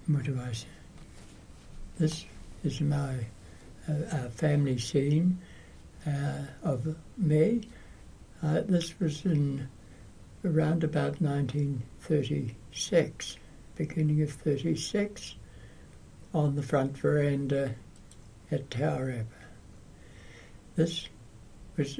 what do I say? This is my family scene of me. This was in around about 1936, beginning of 36, on the front veranda at Taurapa. This was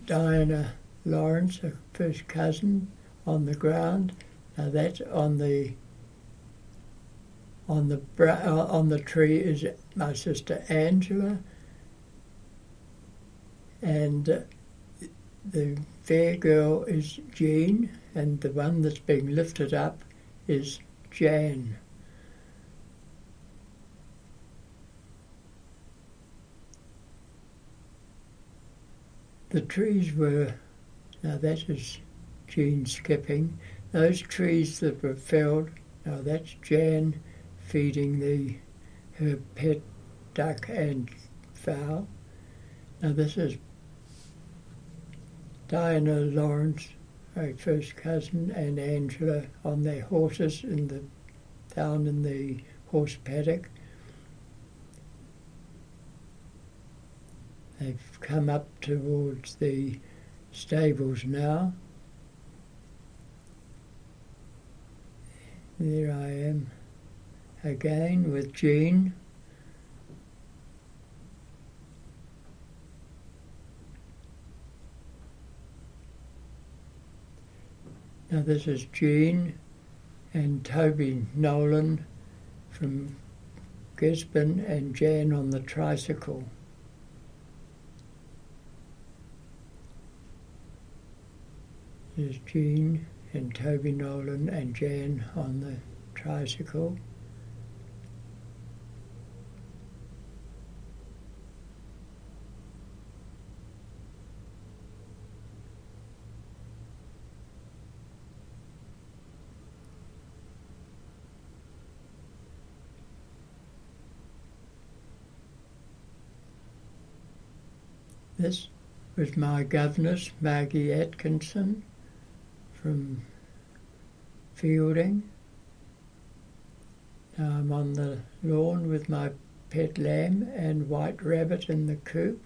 Diana Lawrence, a first cousin, on the ground. Now that's on the tree is my sister Angela, and the fair girl is Jean, and the one that's being lifted up is Jan. The trees were, now that is Jean skipping, those trees that were felled, now that's Jan feeding her pet duck and fowl. Now this is Diana Lawrence, my first cousin, and Angela on their horses down in the horse paddock. They've come up towards the stables now. There I am again with Jean. Now this is Jean and Toby Nolan from Gisborne, and Jan on the tricycle. There's Jean and Toby Nolan and Jan on the tricycle. This was my governess, Maggie Atkinson, from Fielding. Now I'm on the lawn with my pet lamb and white rabbit in the coop.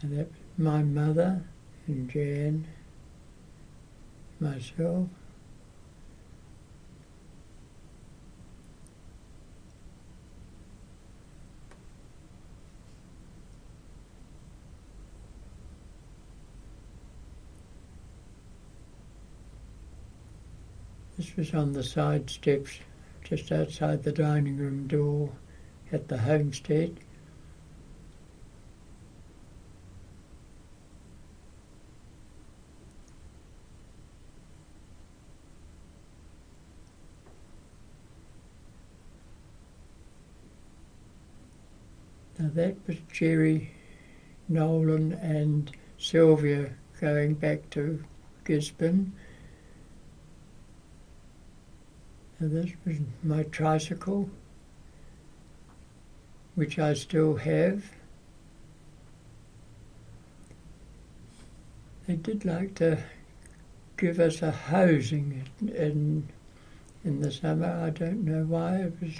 And that's my mother and Jan, myself. This was on the side steps just outside the dining room door at the homestead. Now that was Jerry Nolan and Sylvia going back to Gisborne. Now this was my tricycle, which I still have. They did like to give us a hosing in the summer. I don't know why. It was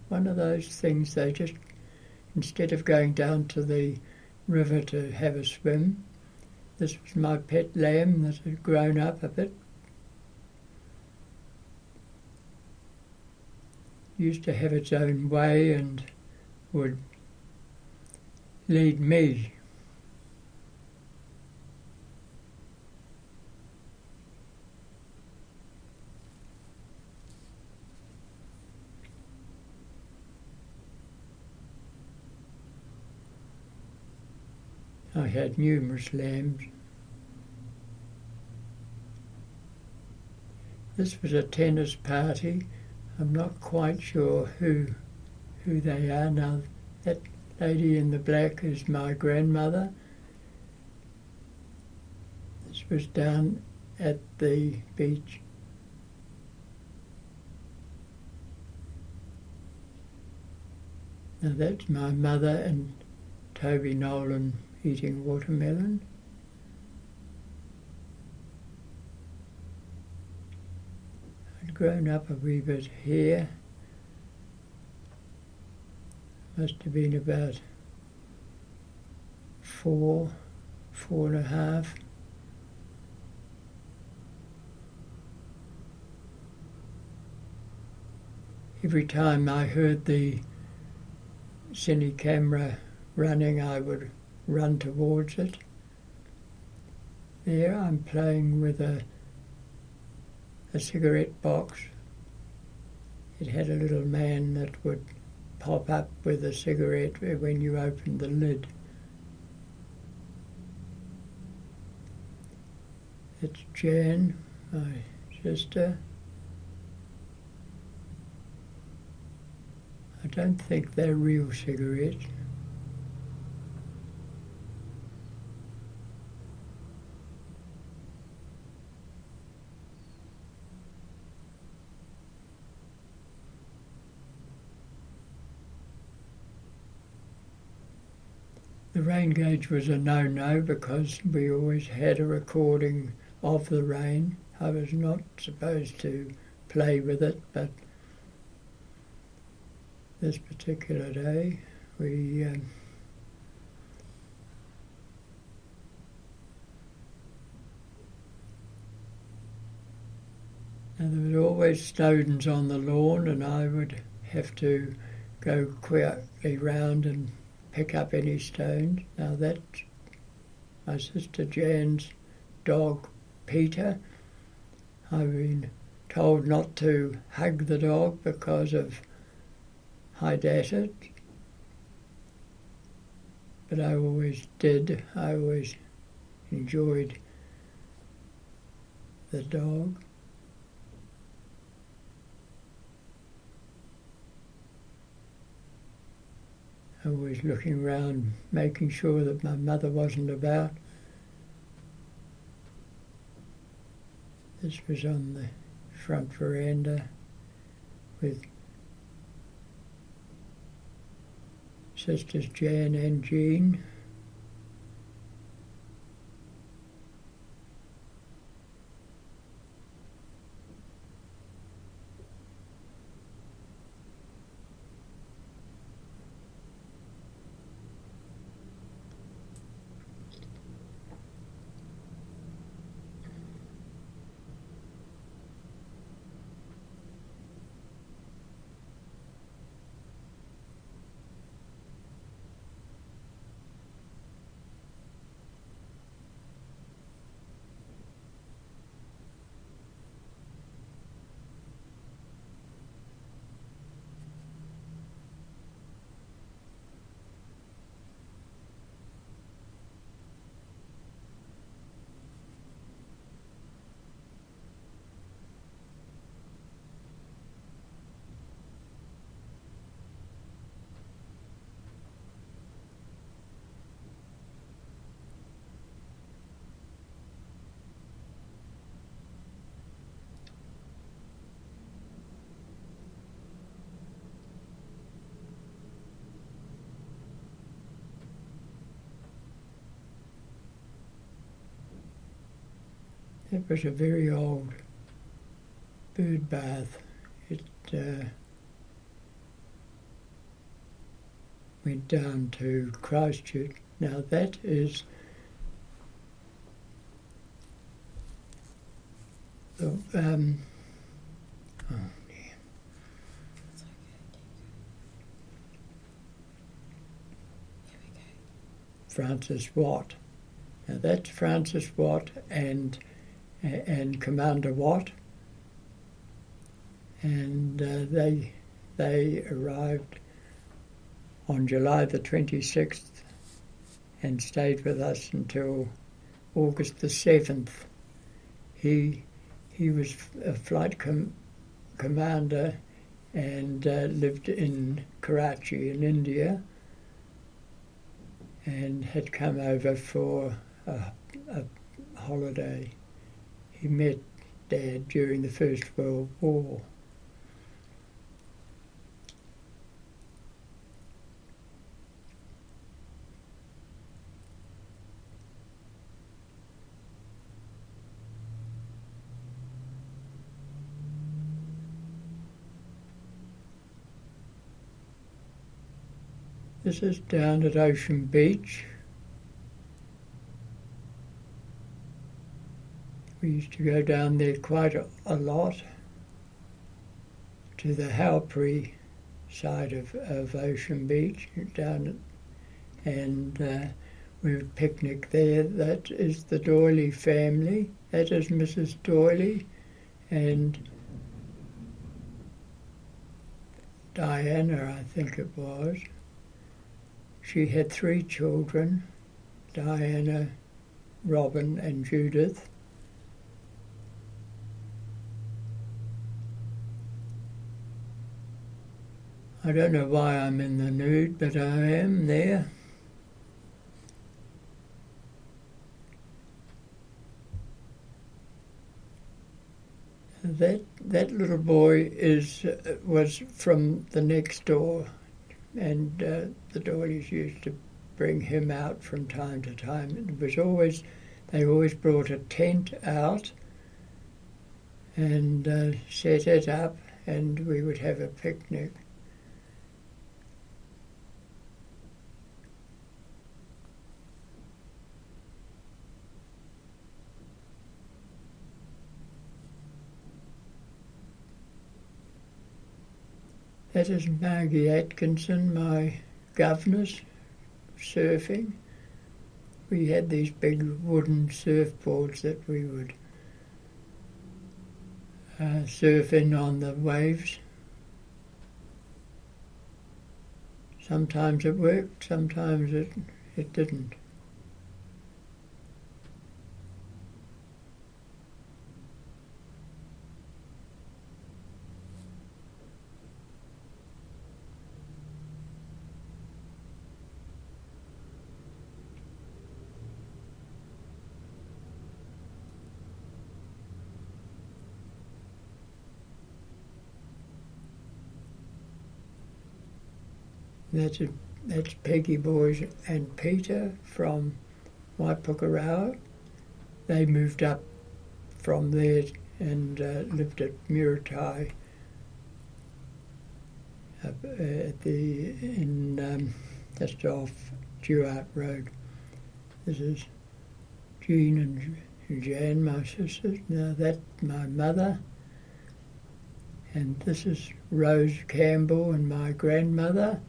one of those things they just, instead of going down to the river to have a swim, this was my pet lamb that had grown up a bit. Used to have its own way and would lead me. I had numerous lambs. This was a tennis party. I'm not quite sure who they are now. That lady in the black is my grandmother. This was down at the beach. Now that's my mother and Toby Nolan eating watermelon. I'd grown up a wee bit here. Must have been about 4.5. Every time I heard the cine camera running, I would run towards it. There I'm playing with a cigarette box. It had a little man that would pop up with a cigarette when you opened the lid. It's Jan, my sister. I don't think they're real cigarettes. The rain gauge was a no-no because we always had a recording of the rain. I was not supposed to play with it, but this particular day we and there was always Snowdens on the lawn, and I would have to go quickly round and pick up any stones. Now that's my sister Jan's dog, Peter. I've been told not to hug the dog because of acid, but I always did. I always enjoyed the dog. Always looking round, making sure that my mother wasn't about. This was on the front veranda with sisters Jan and Jean. It was a very old bird bath. It went down to Christchurch. Now that is the oh dear. Francis Watt. Now that's Francis Watt and Commander Watt, and they arrived on July the 26th and stayed with us until August the 7th. He was a flight commander and lived in Karachi in India, and had come over for a holiday. He met Dad during the First World War. This is down at Ocean Beach. We used to go down there quite a lot, to the Halpri side of Ocean Beach, and we would picnic there. That is the Doyley family. That is Mrs. Doyley and Diana, I think it was. She had 3 children, Diana, Robin and Judith. I don't know why I'm in the nude, but I am there. That little boy was from the next door, and the Doyleys used to bring him out from time to time. They always brought a tent out and set it up, and we would have a picnic. That is Maggie Atkinson, my governess, surfing. We had these big wooden surfboards that we would surf in on the waves. Sometimes it worked, sometimes it didn't. That's Peggy Boys and Peter from Waipukurau. They moved up from there and lived at Muritai, just off Duart Road. This is Jean and Jan, my sisters. Now that's my mother. And this is Rose Campbell and my grandmother.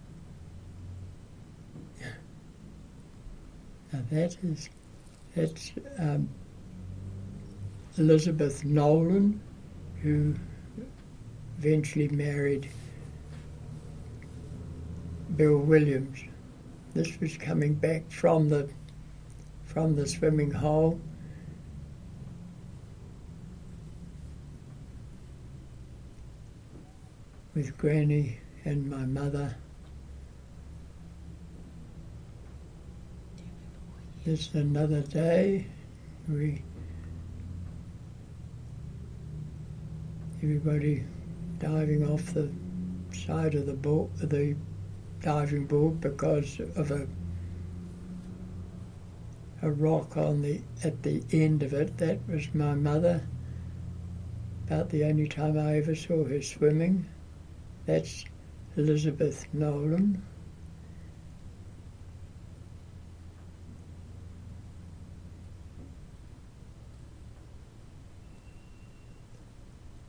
Now that's Elizabeth Nolan, who eventually married Bill Williams. This was coming back from the swimming hole. With Granny and my mother. It's another day. Everybody diving off the side of the diving board because of a rock at the end of it. That was my mother. About the only time I ever saw her swimming. That's Elizabeth Nolan.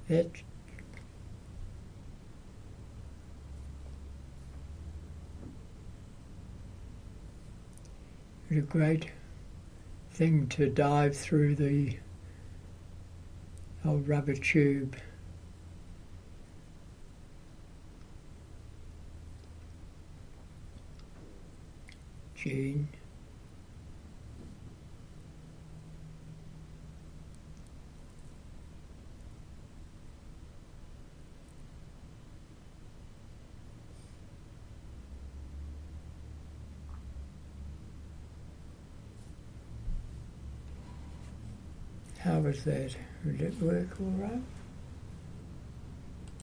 That's a great thing to dive through the old rubber tube. Jean. How was that? Did it work all right?